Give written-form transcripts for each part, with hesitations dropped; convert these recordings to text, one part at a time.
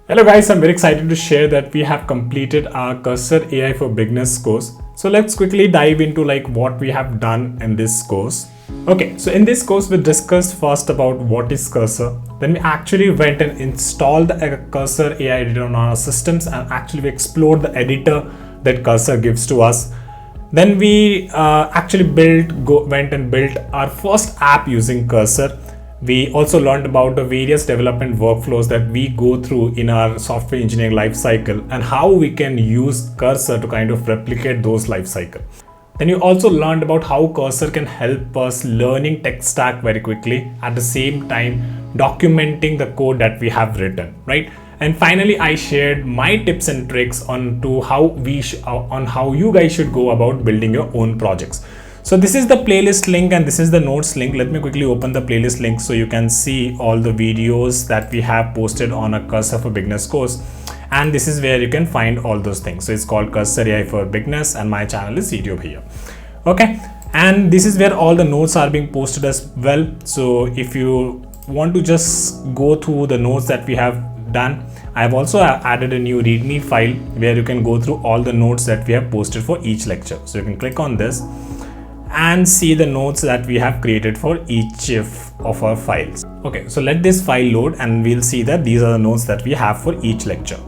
Hello guys, I'm very excited to share that we have completed our Cursor AI for Beginners course. So let's quickly dive into what we have done in this course. Okay, so in this course we discussed first about what is Cursor. Then we actually went and installed the Cursor AI editor on our systems, and actually we explored the editor that Cursor gives to us. Then we actually went and built our first app using Cursor. We also learned about the various development workflows that we go through in our software engineering lifecycle and how we can use Cursor to kind of replicate those lifecycle. Then you also learned about how Cursor can help us learning tech stack very quickly, at the same time documenting the code that we have written, right? And finally, I shared my tips and tricks on how you guys should go about building your own projects. So this is the playlist link and this is the notes link. Let me quickly open the playlist link so you can see all the videos that we have posted on a Cursor for Beginners course. And this is where you can find all those things. So it's called Cursor AI for Beginners and my channel is Bhaiya. Okay. And this is where all the notes are being posted as well. So if you want to just go through the notes that we have done, I have also added a new README file where you can go through all the notes that we have posted for each lecture. So you can click on this and see the notes that we have created for each of our files. Okay, so let this file load and we'll see that these are the notes that we have for each lecture.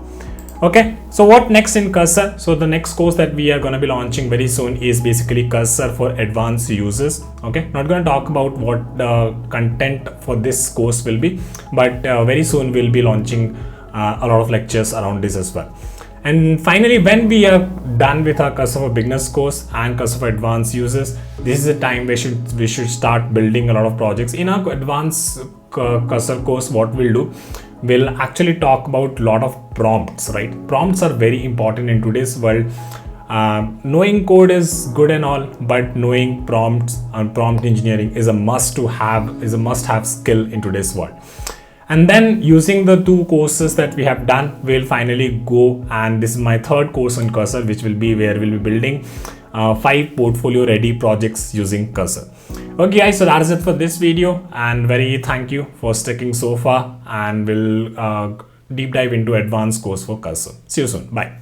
Okay, so what next in Cursor? So the next course that we are going to be launching very soon is basically Cursor for advanced users. Okay, not going to talk about what the content for this course will be, but very soon we'll be launching a lot of lectures around this as well. And finally, when we are done with our Cursor for Beginners course and Cursor for advanced users, this is the time we should start building a lot of projects. In our advanced Cursor course, what we'll do, we'll actually talk about a lot of prompts, right? Prompts are very important in today's world. Knowing code is good and all, but knowing prompts and prompt engineering is a must-have skill in today's world. And then using the two courses that we have done, we'll finally go, and this is my third course on Cursor, which will be where we'll be building 5 portfolio ready projects using Cursor. Okay guys, so that is it for this video, and very thank you for sticking so far, and we'll deep dive into advanced course for Cursor. See you soon. Bye.